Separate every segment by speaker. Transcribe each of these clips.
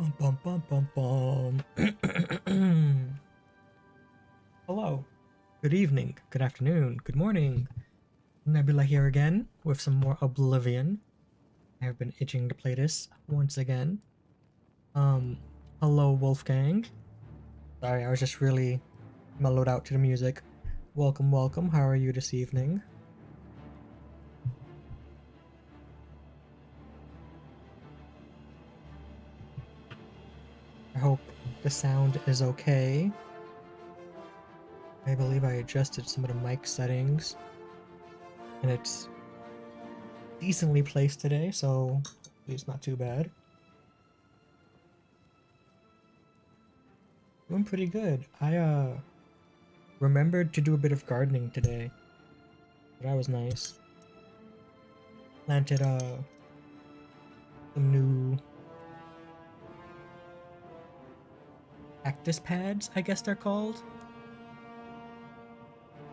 Speaker 1: Bum bum bum bum bum. Hello. Good evening. Good afternoon. Good morning. Nebula here again with some more Oblivion. I have been itching to play this once again. Um, hello Wolfgang. Sorry, I was just really mellowed out to the music. Welcome, welcome. How are you this evening? I hope the sound is okay. I believe I adjusted some of the mic settings and it's decently placed today, so it's not too bad. Doing pretty good. I remembered to do a bit of gardening today. So that was nice. Planted some new cactus pads, I guess they're called.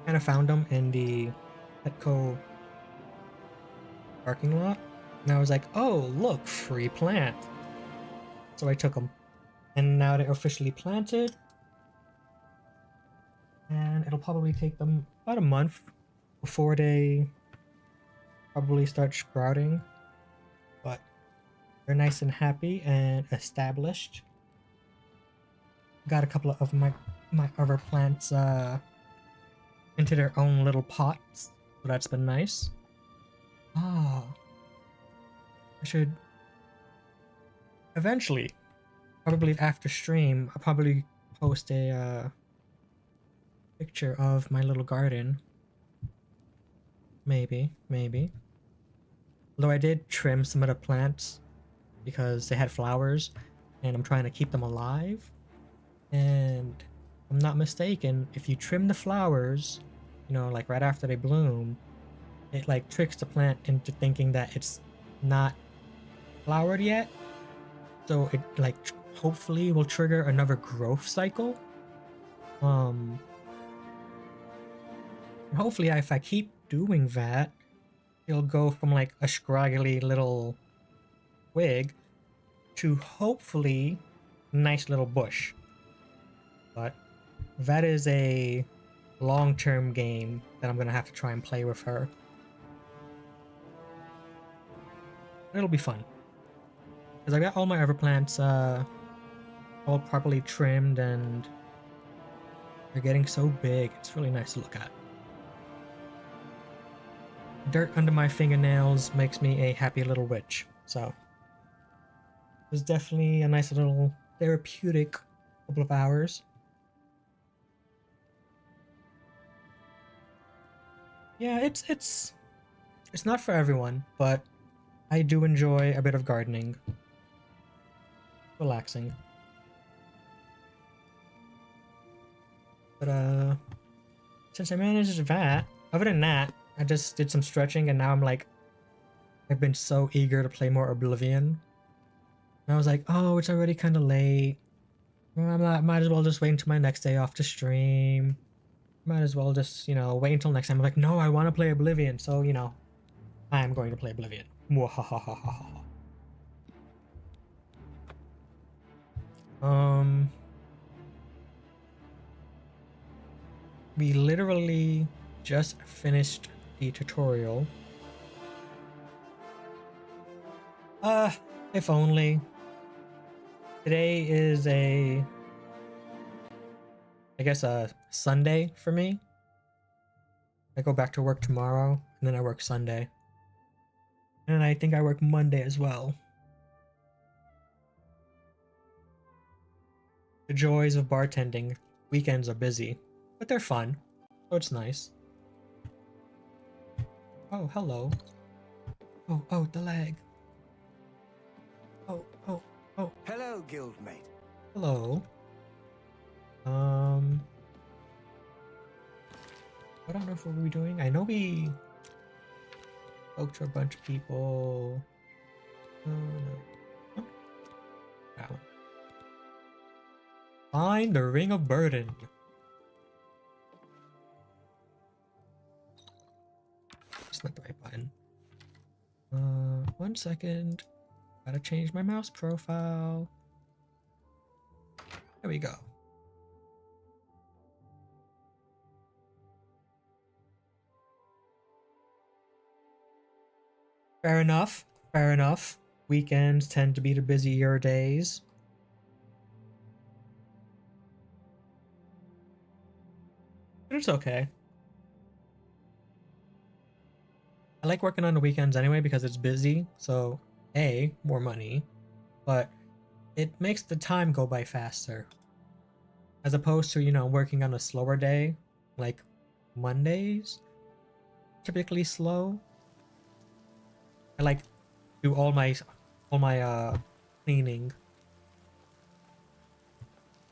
Speaker 1: Kind of found them in the Petco parking lot. And I was like, oh, look, free plant. So I took them. And now they're officially planted. And it'll probably take them about a month before they probably start sprouting. But they're nice and happy and established. Got a couple of my other plants into their own little pots, so that's been nice. Ah, I should eventually, probably after stream, I'll probably post a picture of my little garden. Maybe. Although I did trim some of the plants because they had flowers, and I'm trying to keep them alive. And if I'm not mistaken, if you trim the flowers, you know, like right after they bloom, it like tricks the plant into thinking that it's not flowered yet. So it like hopefully will trigger another growth cycle. And hopefully if I keep doing that, it'll go from like a scraggly little twig to hopefully nice little bush. But that is a long-term game that I'm gonna have to try and play with her. It'll be fun. Because I got all my other plants all properly trimmed and they're getting so big. It's really nice to look at. Dirt under my fingernails makes me a happy little witch. So it was definitely a nice little therapeutic couple of hours. Yeah, it's not for everyone, but I do enjoy a bit of gardening. Relaxing. But since I managed that, other than that, I just did some stretching and now I'm like I've been so eager to play more Oblivion. And I was like, oh, it's already kind of late. Well, I might as well just wait until my next day off to stream. Might as well just, you know, wait until next time. I'm like, no, I want to play Oblivion. So, you know, I am going to play Oblivion. Mwahahaha. We literally just finished the tutorial. If only. Today is I guess a Sunday for me. I go back to work tomorrow, and then I work Sunday. And I think I work Monday as well. The joys of bartending. Weekends are busy, but they're fun, so it's nice. Oh, hello. Oh, the lag. Oh.
Speaker 2: Hello, guildmate.
Speaker 1: Hello. What on earth were we doing? I know we spoke to a bunch of people. No. Oh, that one. Find the Ring of Burden. That's not the right button. 1 second. Gotta change my mouse profile. There we go. Fair enough. Fair enough. Weekends tend to be the busier days. But it's okay. I like working on the weekends anyway because it's busy. So, A, more money. But it makes the time go by faster. As opposed to, working on a slower day. Like Mondays. Typically slow. I like do all my cleaning.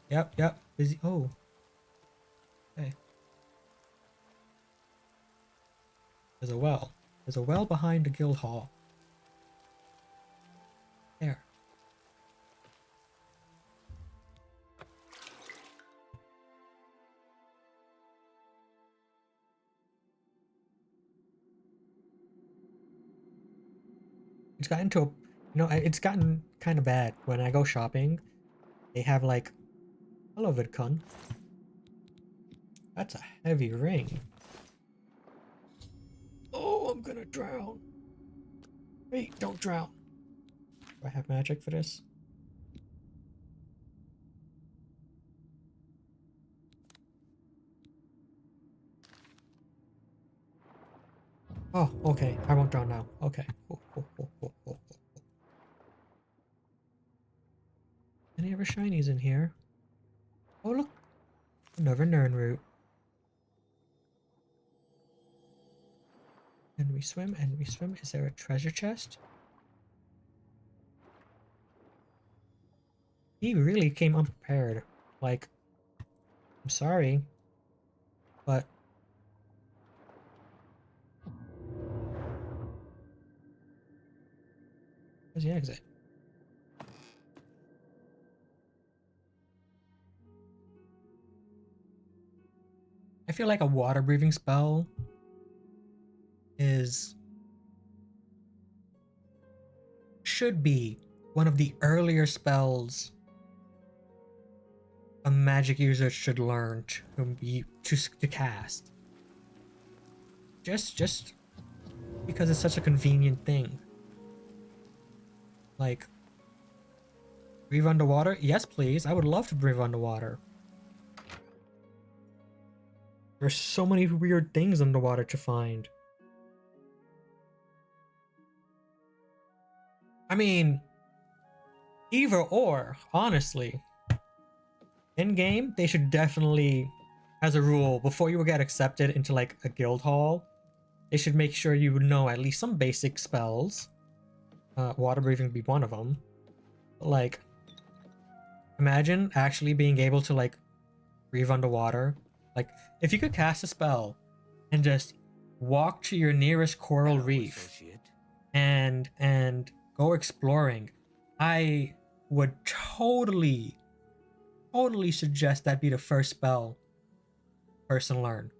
Speaker 1: Yep, busy. Oh, okay. There's a well. There's a well behind the guild hall. There. It's gotten to a, it's gotten kind of bad when I go shopping. They have like, hello VidCon. That's a heavy ring. Oh, I'm gonna drown. Wait, don't drown. Do I have magic for this? Oh, okay. I won't drown now. Okay. Any other shinies in here? Oh, look. Another Nern root. And we swim and we swim. Is there a treasure chest? He really came unprepared. Like, I'm sorry, but where's the exit? I feel like a water breathing spell should be one of the earlier spells a magic user should learn to cast. Just because it's such a convenient thing. Like, breathe underwater? Yes, please. I would love to breathe underwater. There's so many weird things underwater to find. I mean, either or, honestly. In game, they should definitely, as a rule, before you get accepted into like a guild hall, they should make sure you know at least some basic spells. Water breathing be one of them. Like, imagine actually being able to like breathe underwater. Like, if you could cast a spell and just walk to your nearest coral reef and go exploring, I would totally suggest that be the first spell person learn.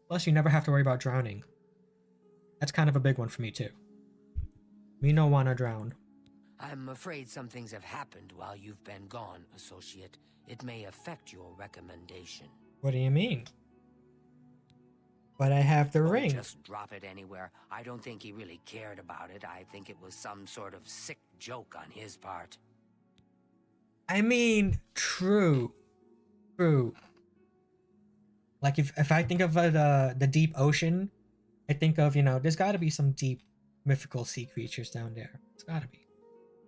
Speaker 1: Plus, you never have to worry about drowning. That's kind of a big one for me too. Me no wanna drown.
Speaker 2: I'm afraid some things have happened while you've been gone, Associate. It may affect your recommendation.
Speaker 1: What do you mean? But I have the ring.
Speaker 2: Just drop it anywhere. I don't think he really cared about it. I think it was some sort of sick joke on his part.
Speaker 1: I mean, true. Like if I think of the deep ocean, I think of, there's gotta be some deep mythical sea creatures down there. It's gotta be.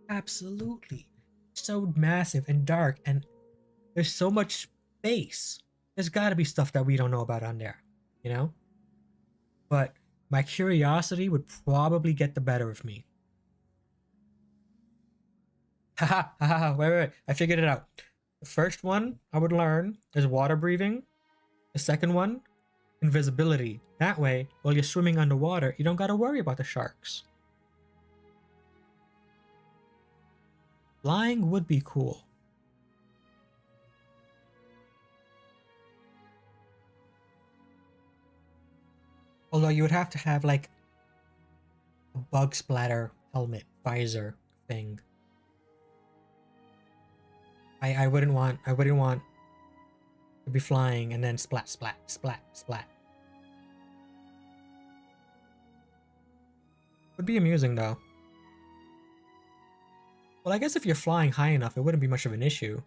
Speaker 1: Absolutely. So massive and dark, and there's so much space. There's gotta be stuff that we don't know about on there, But my curiosity would probably get the better of me. Haha, wait. I figured it out. The first one I would learn is water breathing. The second one, invisibility. That way, while you're swimming underwater, you don't gotta worry about the sharks. Flying would be cool. Although you would have to have like a bug splatter helmet visor thing. I wouldn't want to be flying and then splat, splat, splat, splat. Would be amusing though. Well, I guess if you're flying high enough, it wouldn't be much of an issue.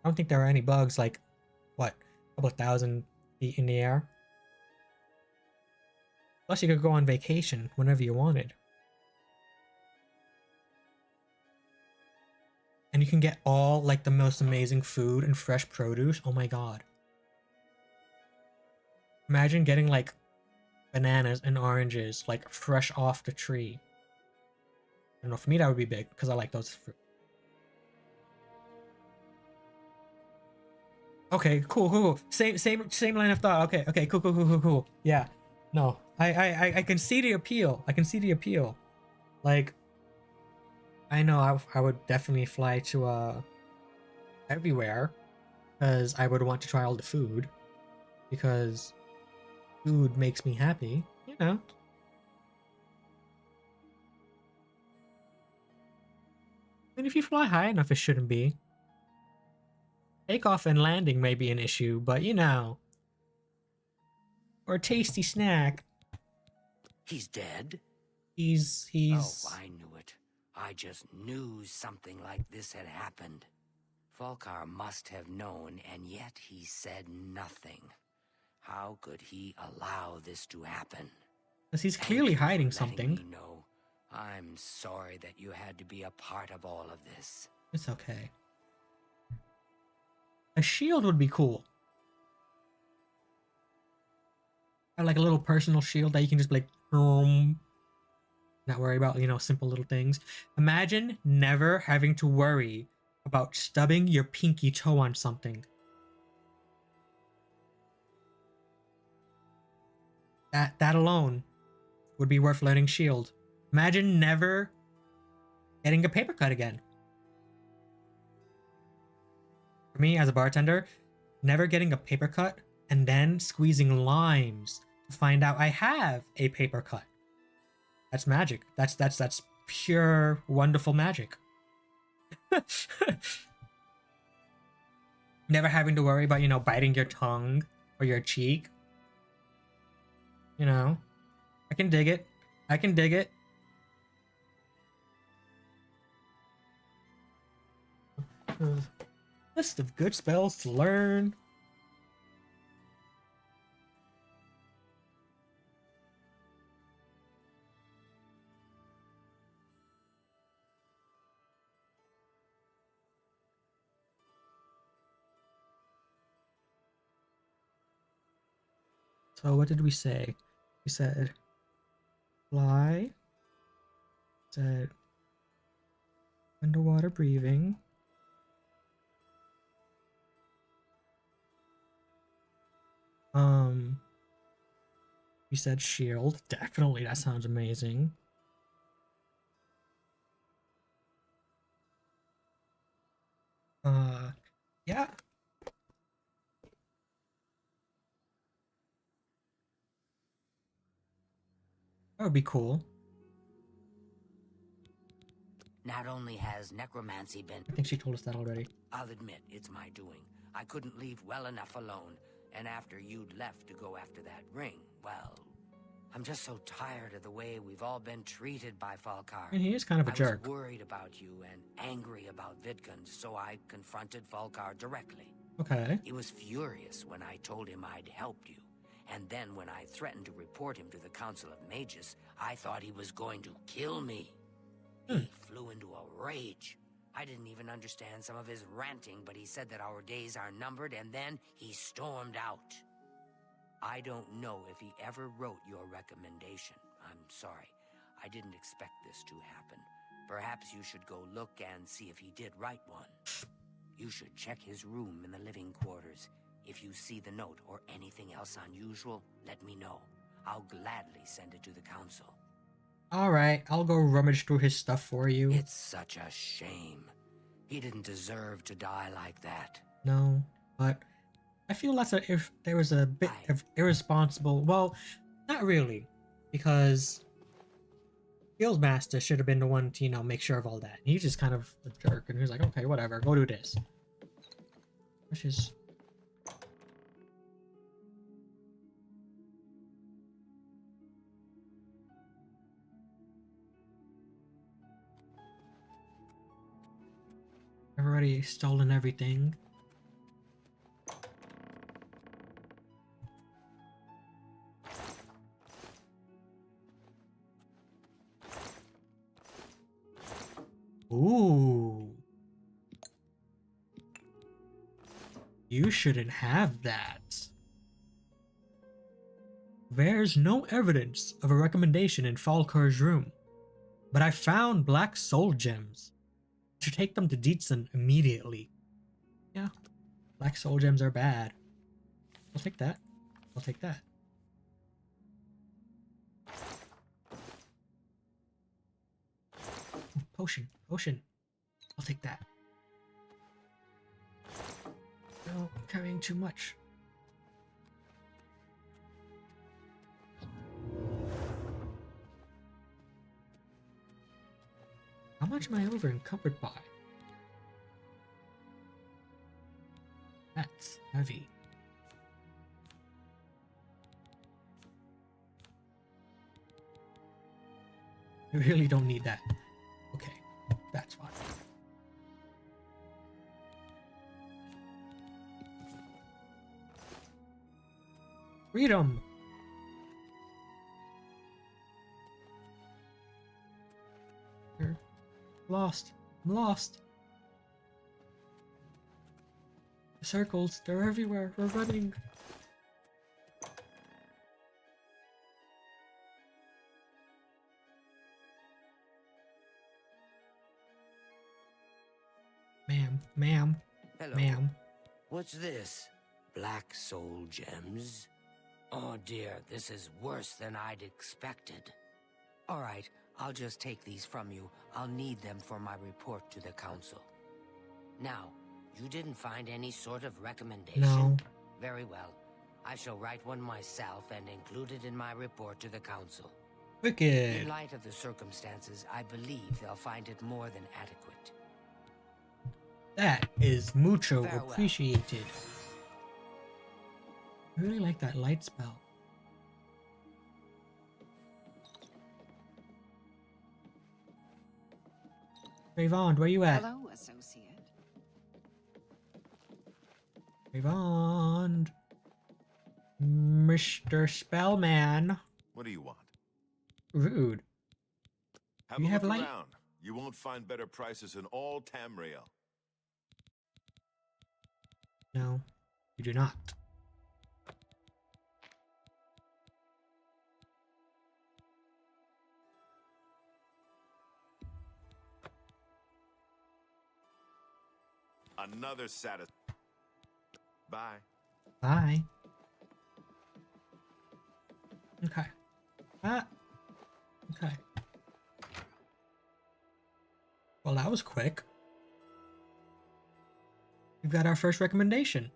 Speaker 1: I don't think there are any bugs like, what, a couple of thousand feet in the air. Plus, you could go on vacation whenever you wanted. And you can get all like the most amazing food and fresh produce. Oh my god. Imagine getting like bananas and oranges like fresh off the tree. I don't know, for me that would be big because I like those fruit. Okay, cool, cool, cool. Same line of thought. Okay, okay, cool, cool, cool, cool, cool. Yeah. No. I can see the appeal. I can see the appeal. Like, I know I would definitely fly to everywhere because I would want to try all the food because food makes me happy, you know. And if you fly high enough, it shouldn't be. Takeoff and landing may be an issue, but you know. Or a tasty snack.
Speaker 2: He's dead?
Speaker 1: He's
Speaker 2: Oh, I knew it. I just knew something like this had happened. Falkar must have known, and yet he said nothing. How could he allow this to happen?
Speaker 1: because he's clearly
Speaker 2: Thank you
Speaker 1: hiding
Speaker 2: for letting
Speaker 1: something.
Speaker 2: me know. I'm sorry that you had to be a part of all of this.
Speaker 1: It's okay. A shield would be cool. Or like a little personal shield that you can just be like, not worry about, you know, simple little things. Imagine never having to worry about stubbing your pinky toe on something. That alone would be worth learning shield. Imagine never getting a paper cut again. For me as a bartender, never getting a paper cut and then squeezing limes to find out I have a paper cut. That's magic. That's pure wonderful magic. Never having to worry about, you know, biting your tongue or your cheek. You know, I can dig it. I can dig it. List of good spells to learn. So what did we say? We said fly. Said underwater breathing. We said shield. Definitely, that sounds amazing. Yeah. That would be cool.
Speaker 2: Not only has necromancy been...
Speaker 1: I think she told us that already.
Speaker 2: I'll admit, it's my doing. I couldn't leave well enough alone, and after you'd left to go after that ring, well... I'm just so tired of the way we've all been treated by Falkar.
Speaker 1: And he is kind of a jerk.
Speaker 2: I was worried about you and angry about Vidkund, so I confronted Falkar directly.
Speaker 1: Okay.
Speaker 2: He was furious when I told him I'd helped you. And then when I threatened to report him to the Council of Mages, I thought he was going to kill me. He flew into a rage. I didn't even understand some of his ranting, but he said that our days are numbered, and then he stormed out. I don't know if he ever wrote your recommendation. I'm sorry. I didn't expect this to happen. Perhaps you should go look and see if he did write one. You should check his room in the living quarters. If you see the note or anything else unusual, let me know. I'll gladly send it to the council.
Speaker 1: Alright, I'll go rummage through his stuff for you.
Speaker 2: It's such a shame. He didn't deserve to die like that.
Speaker 1: No, but I feel if there was a bit of irresponsible... Well, not really. Because Guildmaster should have been the one to, make sure of all that. He's just kind of a jerk, and he's like, okay, whatever, go do this. Which is... I've already stolen everything. Ooh. You shouldn't have that. There's no evidence of a recommendation in Falkar's room, but I found black soul gems. I should take them to Deetson immediately. Yeah, black soul gems are bad. I'll take that. I'll take that. Potion, potion. I'll take that. No, I'm carrying too much. How much am I over encumbered by? That's heavy. I really don't need that. Okay, that's fine. Freedom! Here. Lost. I'm lost. The circles, they're everywhere. We're running. Ma'am.
Speaker 2: Hello.
Speaker 1: Ma'am.
Speaker 2: What's this? Black soul gems? Oh dear, this is worse than I'd expected. All right, I'll just take these from you. I'll need them for my report to the council. Now, you didn't find any sort of recommendation?
Speaker 1: No.
Speaker 2: Very well. I shall write one myself and include it in my report to the council.
Speaker 1: Wicked.
Speaker 2: In light of the circumstances, I believe they'll find it more than adequate.
Speaker 1: That is mucho
Speaker 2: Farewell.
Speaker 1: appreciated. I really like that light spell. Rayvond, where you at?
Speaker 3: Hello, associate.
Speaker 1: Rayvond. Mr. Spellman.
Speaker 4: What do you want?
Speaker 1: Rude.
Speaker 4: Have
Speaker 1: You
Speaker 4: a
Speaker 1: have
Speaker 4: look
Speaker 1: light?
Speaker 4: around. You won't find better prices in all Tamriel.
Speaker 1: No, you do not.
Speaker 4: Another satis. Bye.
Speaker 1: Bye. Okay. Okay. Well, that was quick. We've got our first recommendation.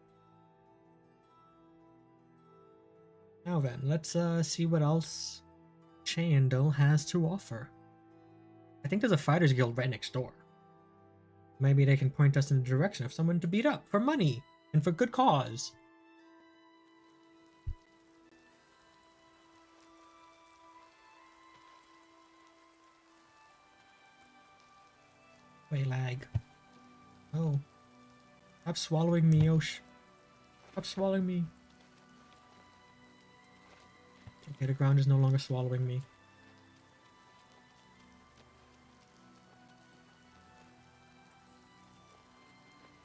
Speaker 1: Now then, let's see what else Chandel has to offer. I think there's a fighters guild right next door. Maybe they can point us in the direction of someone to beat up for money and for good cause. Wait, lag. Oh. Stop swallowing me, Yosh. Stop swallowing me. Okay, the ground is no longer swallowing me.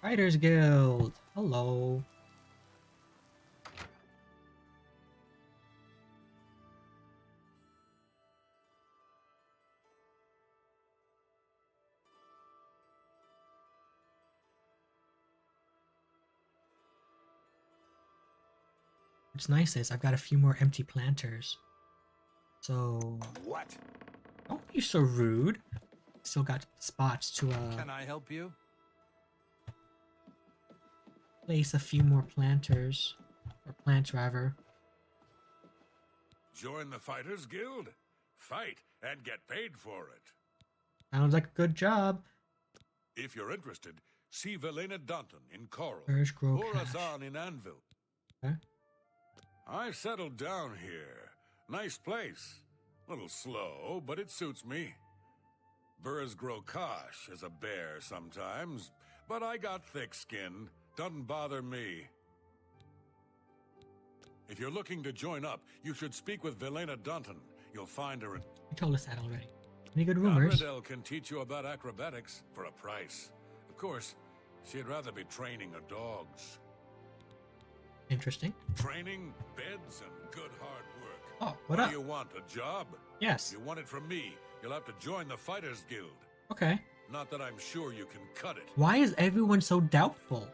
Speaker 1: Fighters Guild. Hello. What's nice is I've got a few more empty planters. So
Speaker 4: What?
Speaker 1: don't be so rude. Still got spots to
Speaker 5: Can I help you?
Speaker 1: place a few more planters. Or plants rather.
Speaker 5: Join the Fighters Guild? Fight
Speaker 3: and get paid for it.
Speaker 1: Sounds like a good job.
Speaker 3: If you're interested, see Velena Danton in Coral,
Speaker 1: Where's Grow
Speaker 3: or
Speaker 1: Cash?
Speaker 3: Azan in Anvil.
Speaker 1: Okay.
Speaker 3: I've settled down here. Nice place. Little slow, but it suits me. Burrs grow kosh as a bear sometimes, but I got thick-skinned. Doesn't bother me. If you're looking to join up, you should speak with Velena Danton. You'll find her in...
Speaker 1: You told us that already. Any good rumors?
Speaker 3: Conradel can teach you about acrobatics for a price. Of course, she'd rather be training her dogs.
Speaker 1: Interesting.
Speaker 3: Training, beds, and good hard work.
Speaker 1: Oh, what
Speaker 3: What
Speaker 1: up?
Speaker 3: do you want, a job?
Speaker 1: Yes.
Speaker 3: You want it from me, you'll have to join the Fighters Guild.
Speaker 1: Okay.
Speaker 3: Not that I'm sure you can cut it.
Speaker 1: Why is everyone so doubtful?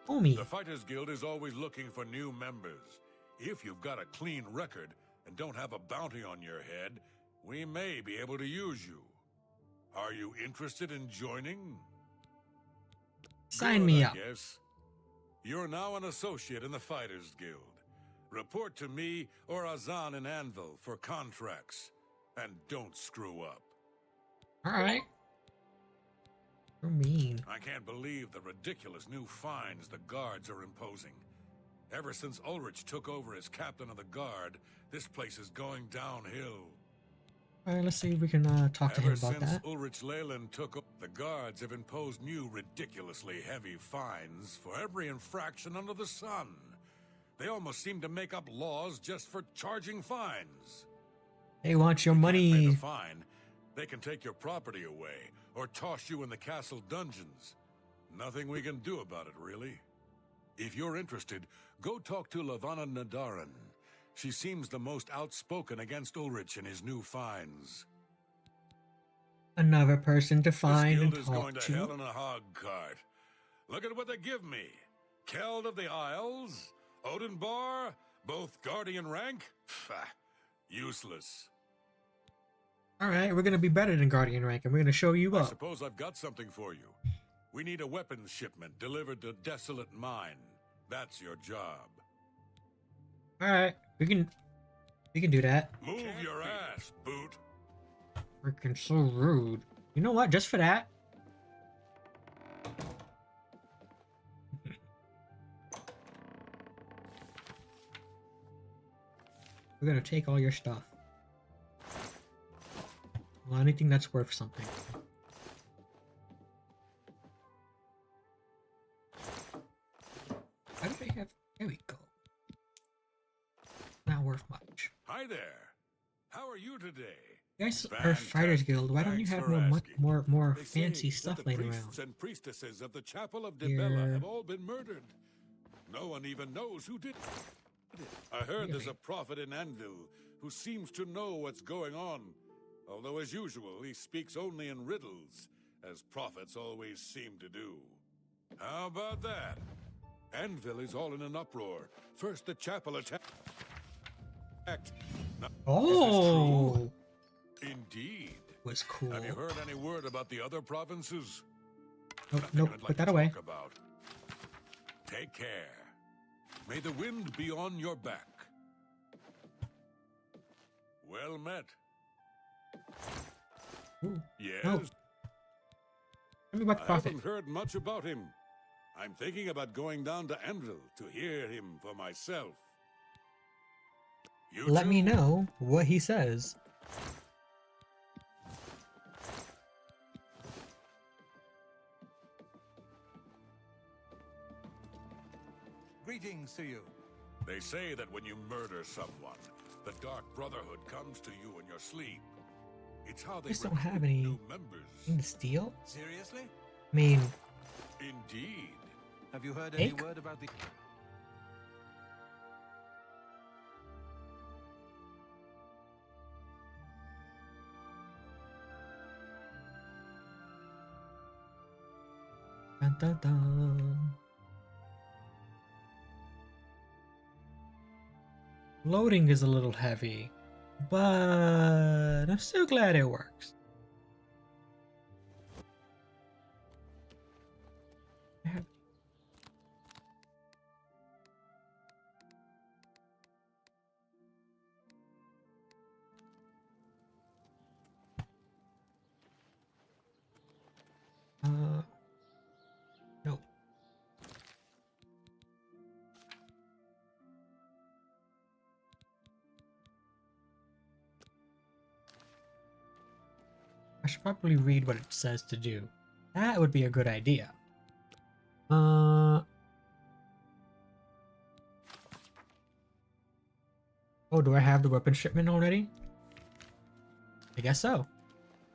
Speaker 1: Homie.
Speaker 3: The Fighters Guild is always looking for new members. If you've got a clean record and don't have a bounty on your head, we may be able to use you. Are you interested in joining?
Speaker 1: Sign
Speaker 3: Good,
Speaker 1: me
Speaker 3: I
Speaker 1: up.
Speaker 3: guess. You're now an associate in the Fighters Guild. Report to me or Azan in Anvil for contracts. And don't screw up.
Speaker 1: Alright. You're mean.
Speaker 3: I can't believe the ridiculous new fines the guards are imposing. Ever since Ulrich took over as captain of the guard, this place is going downhill.
Speaker 1: Alright, let's see if we can talk to him
Speaker 3: Ever
Speaker 1: about
Speaker 3: since
Speaker 1: that.
Speaker 3: Ulrich Leyland took over, the guards have imposed new ridiculously heavy fines for every infraction under the sun. They almost seem to make up laws just for charging fines.
Speaker 1: They want your
Speaker 3: Pay
Speaker 1: money.
Speaker 3: the fine, they can take your property away or toss you in the castle dungeons. Nothing we can do about it, really. If you're interested, go talk to Lavana Nadaran. She seems the most outspoken against Ulrich and his new fines.
Speaker 1: Another person to find
Speaker 3: This
Speaker 1: and
Speaker 3: guild is going
Speaker 1: talk
Speaker 3: to hell
Speaker 1: to.
Speaker 3: in a hog cart. Look at what they give me. Keld of the Isles, Odinbar, both guardian rank. Pfft, useless.
Speaker 1: Alright, we're gonna be better than Guardian rank and we're gonna show you
Speaker 3: I
Speaker 1: up.
Speaker 3: suppose I've got something for you. We need a weapons shipment delivered to Desolate Mine. That's your job.
Speaker 1: Alright, we can do that.
Speaker 3: Move your ass, boot.
Speaker 1: Freaking so rude. You know what? Just for that. We're gonna take all your stuff. Well, anything that's worth something. Why do they have... There we go. Not worth much.
Speaker 3: Hi there. How are you today?
Speaker 1: You guys are Fighters Guild. Why don't you
Speaker 3: Thanks
Speaker 1: have
Speaker 3: for asking.
Speaker 1: more
Speaker 3: They say
Speaker 1: fancy
Speaker 3: that
Speaker 1: stuff
Speaker 3: the
Speaker 1: laying
Speaker 3: priests
Speaker 1: around?
Speaker 3: and priestesses of the Chapel of Dibella
Speaker 1: Here.
Speaker 3: have all been murdered. No one even knows who did it. I heard there's
Speaker 1: Really?
Speaker 3: a prophet in Anvil who seems to know what's going on. Although, as usual, he speaks only in riddles, as prophets always seem to do. How about that? Anvil is all in an uproar. First the chapel attacked. Now,
Speaker 1: Oh,
Speaker 3: indeed.
Speaker 1: was cool.
Speaker 3: Have you heard any word about the other provinces?
Speaker 1: Nope,
Speaker 3: Nothing
Speaker 1: nope,
Speaker 3: I'd like
Speaker 1: put that
Speaker 3: to
Speaker 1: away.
Speaker 3: talk about. Take care. May the wind be on your back. Well met.
Speaker 1: Ooh,
Speaker 3: Yes,
Speaker 1: no. Tell me about the
Speaker 3: I
Speaker 1: prophet.
Speaker 3: haven't heard much about him. I'm thinking about going down to Anvil to hear him for myself. You
Speaker 1: Let
Speaker 3: too?
Speaker 1: me know what he says.
Speaker 5: Greetings to you.
Speaker 3: They say that when you murder someone, the Dark Brotherhood comes to you in your sleep. It's how they
Speaker 1: Just don't have
Speaker 3: recruit
Speaker 1: any
Speaker 3: new members.
Speaker 1: thing to steal?
Speaker 5: Seriously?
Speaker 1: I mean,
Speaker 3: Indeed.
Speaker 5: Have you heard any
Speaker 1: Cake?
Speaker 5: word about the...
Speaker 1: dun, dun, dun. Loading is a little heavy, but I'm still glad it works. I have- I should probably read what it says to do. That would be a good idea. Oh, do I have the weapon shipment already? I guess so.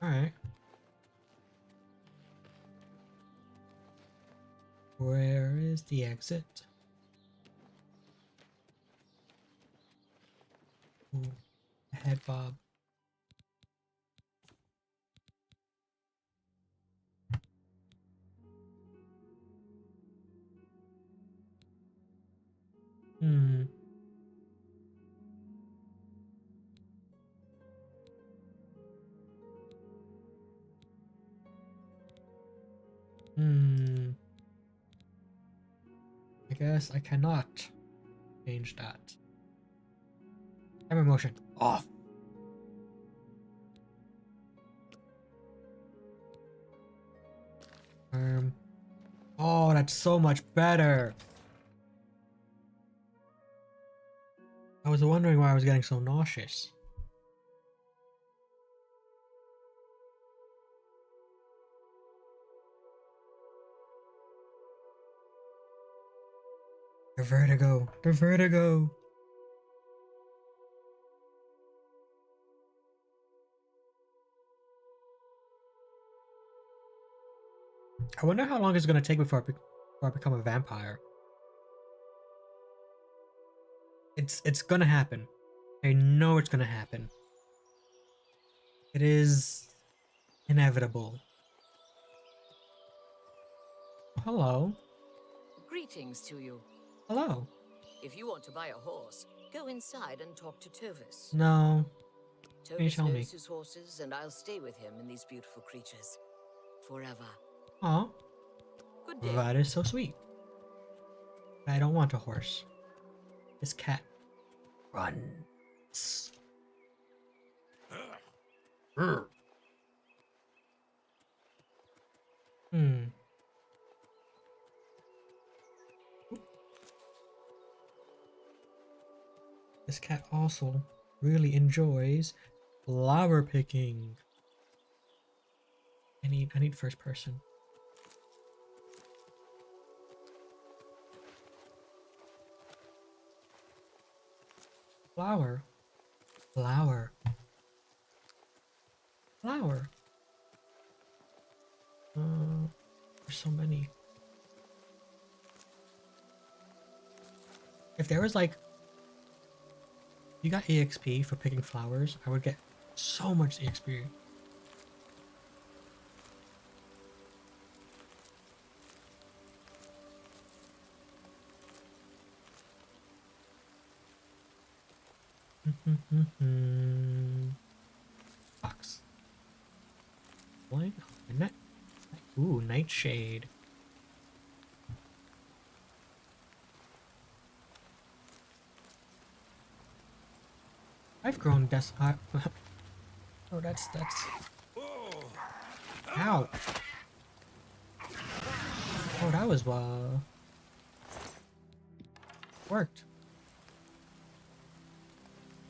Speaker 1: Alright. Where is the exit? Ooh, a head bob. Hmm. Hmm. I guess I cannot change that. Camera motion off. Oh, that's so much better. I was wondering why I was getting so nauseous. The vertigo. The vertigo. I wonder how long it's gonna take before I become a vampire. It's gonna happen. I know it's gonna happen. It is inevitable. Hello.
Speaker 6: Greetings to you.
Speaker 1: Hello.
Speaker 6: If you want to buy a horse, go inside and talk to Tovis.
Speaker 1: No. Can you
Speaker 6: Tovis
Speaker 1: tell me?
Speaker 6: knows his horses, and I'll stay with him and these beautiful creatures. Forever.
Speaker 1: Aw.
Speaker 6: Good day.
Speaker 1: That is so sweet. I don't want a horse. This cat runs. Hmm. This cat also really enjoys flower picking. I need first person. Flower. Flower. Flower. There's so many. If there was like, you got EXP for picking flowers, I would get so much EXP. Fox. What? Ooh, nightshade. I've grown oh, that's. Ow. Oh, that was worked.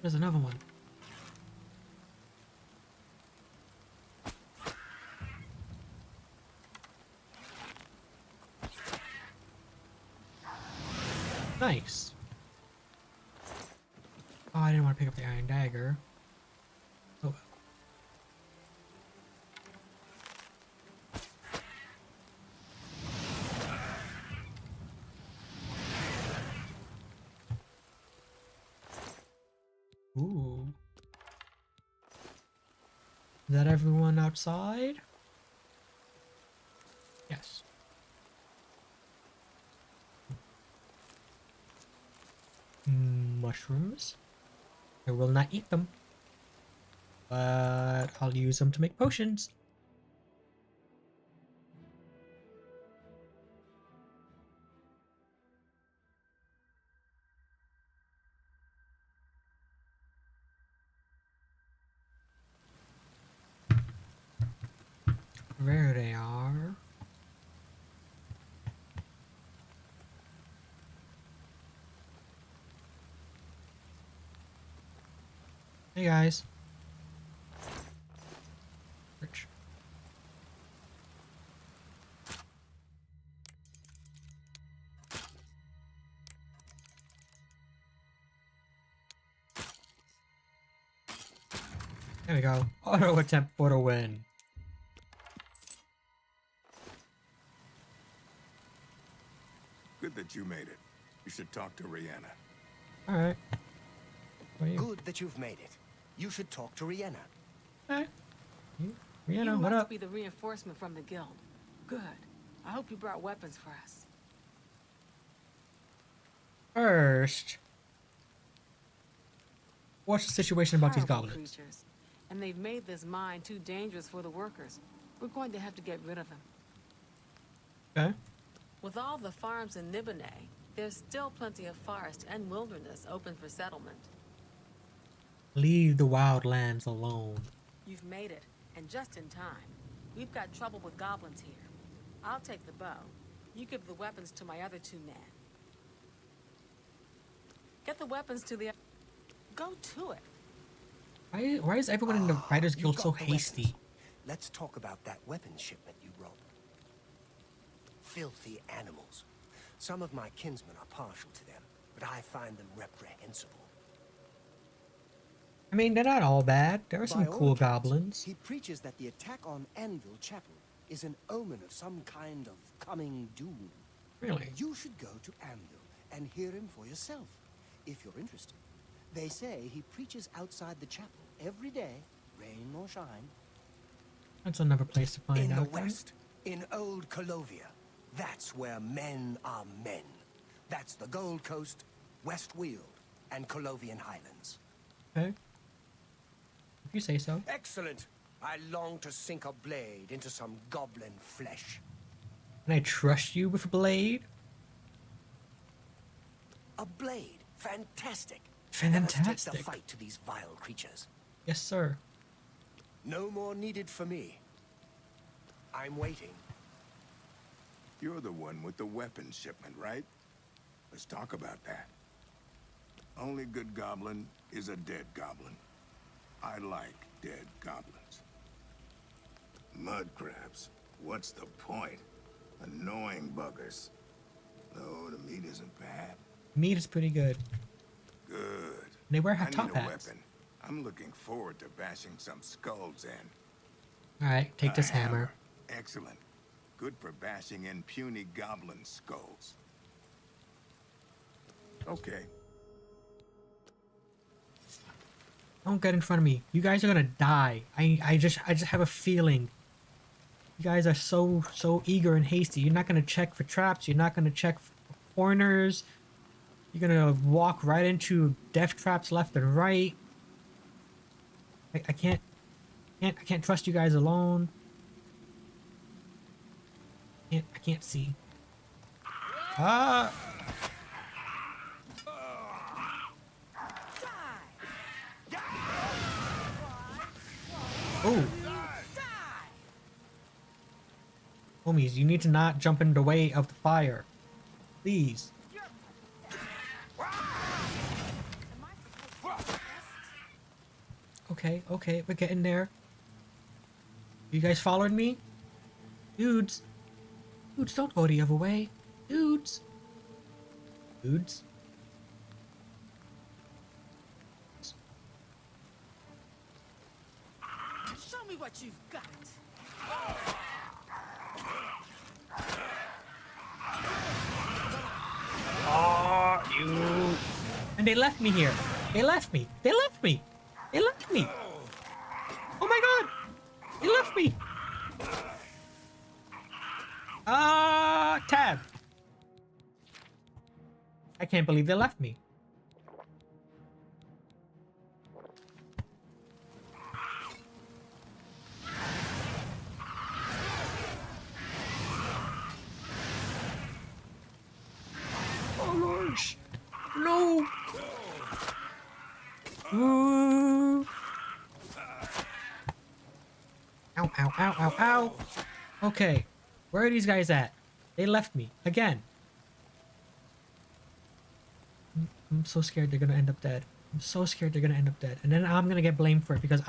Speaker 1: There's another one. Nice. Oh, I didn't want to pick up the iron dagger. Oh. Ooh. Is that everyone outside? Yes. Mushrooms. I will not eat them. But I'll use them to make potions. There they are. Hey guys. Rich. There we go. Auto attempt for the win.
Speaker 7: Good that you made it. You should talk to Rihanna.
Speaker 1: Alright. What are you?
Speaker 8: Good that you've made it. You should talk to Rihanna.
Speaker 1: Hey. You,
Speaker 9: You
Speaker 1: Rihanna, what
Speaker 9: must
Speaker 1: up?
Speaker 9: be the reinforcement from the guild. Good. I hope you brought weapons for us.
Speaker 1: First, what's the situation about these
Speaker 9: Horrible
Speaker 1: goblins?
Speaker 9: creatures. And they've made this mine too dangerous for the workers. We're going to have to get rid of them.
Speaker 1: Okay.
Speaker 9: With all the farms in Nibonay, there's still plenty of forest and wilderness open for settlement.
Speaker 1: Leave the wildlands alone.
Speaker 9: You've made it, and just in time. We've got trouble with goblins here. I'll take the bow. You give the weapons to my other 2 men. Get the weapons to the... Go to it.
Speaker 1: Why is everyone in the Writers
Speaker 8: You've
Speaker 1: Guild
Speaker 8: got
Speaker 1: so
Speaker 8: the
Speaker 1: hasty?
Speaker 8: weapons. Let's talk about that weapons shipment you robbed. Filthy animals. Some of my kinsmen are partial to them, but I find them reprehensible.
Speaker 1: I mean, they're not all bad. There are some
Speaker 8: By all
Speaker 1: cool
Speaker 8: accounts,
Speaker 1: goblins.
Speaker 8: He preaches that the attack on Anvil Chapel is an omen of some kind of coming doom.
Speaker 1: Really?
Speaker 8: You should go to Anvil and hear him for yourself, if you're interested. They say he preaches outside the chapel every day, rain or shine.
Speaker 1: That's another place to find
Speaker 8: In the
Speaker 1: out. right?
Speaker 8: west, in old Colovia, that's where men are men. That's the Gold Coast, West Weald, and Colovian Highlands.
Speaker 1: Okay. If you say so.
Speaker 8: Excellent! I long to sink a blade into some goblin flesh.
Speaker 1: Can I trust you with a blade?
Speaker 8: A blade. Fantastic. Let us take the
Speaker 1: Fantastic.
Speaker 8: fight to these vile creatures.
Speaker 1: Yes, sir.
Speaker 8: No more needed for me. I'm waiting.
Speaker 7: You're the one with the weapons shipment, right? Let's talk about that. Only good goblin is a dead goblin. I like dead goblins. Mud crabs. What's the point? Annoying buggers. No, the meat isn't bad.
Speaker 1: Meat is pretty good.
Speaker 7: Good.
Speaker 1: They wear
Speaker 7: I need
Speaker 1: top
Speaker 7: a
Speaker 1: hats.
Speaker 7: weapon. I'm looking forward to bashing some skulls in.
Speaker 1: Alright, take
Speaker 7: A
Speaker 1: this hammer.
Speaker 7: Excellent. Good for bashing in puny goblin skulls. Okay.
Speaker 1: Don't get in front of me. You guys are gonna die. I just have a feeling. You guys are so eager and hasty. You're not gonna check for traps. You're not gonna check for corners. You're gonna walk right into death traps left and right. I can't trust you guys alone. I can't see. Ah! Oh. Homies, you need to not jump in the way of the fire. Please. Okay, we're getting there. You guys following me? Dudes. Dudes, don't go the other way. Dudes. Dudes.
Speaker 9: Show me what you've got.
Speaker 1: Oh, you. And they left me here. They left me. They left me. They left me. Oh my god. They left me. Tab. I can't believe they left me. Oh gosh. No. Ooh. Ow, ow, ow, ow, ow. Okay. Where are these guys at? They left me. Again. I'm so scared they're gonna end up dead. I'm so scared they're gonna end up dead. And then I'm gonna get blamed for it because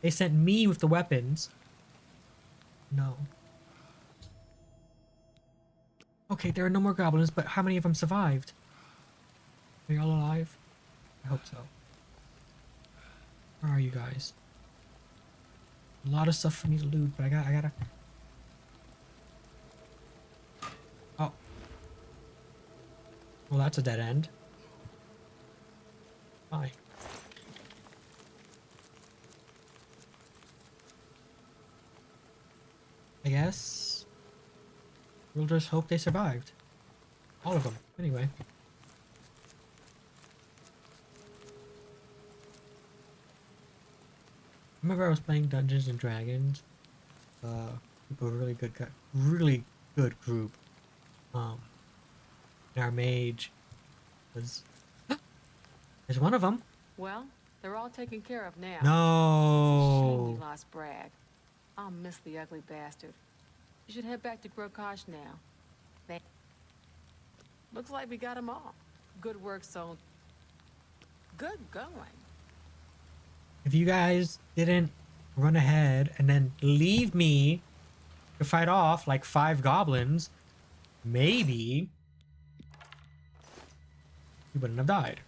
Speaker 1: they sent me with the weapons. No. Okay, there are no more goblins, but how many of them survived? Are you all alive? I hope so. Where are you guys? A lot of stuff for me to loot, but I gotta. Oh. Well, that's a dead end. Fine. I guess we'll just hope they survived. All of them, anyway. Remember I was playing Dungeons and Dragons? A really good group. And our mage was is one of them.
Speaker 9: Well, they're all taken care of now.
Speaker 1: No.
Speaker 9: Shame you lost Bragg. I'll miss the ugly bastard. You should head back to Grokosh now. Looks like we got them all. Good work, so good going.
Speaker 1: If you guys didn't run ahead and then leave me to fight off like 5 goblins, maybe you wouldn't have died.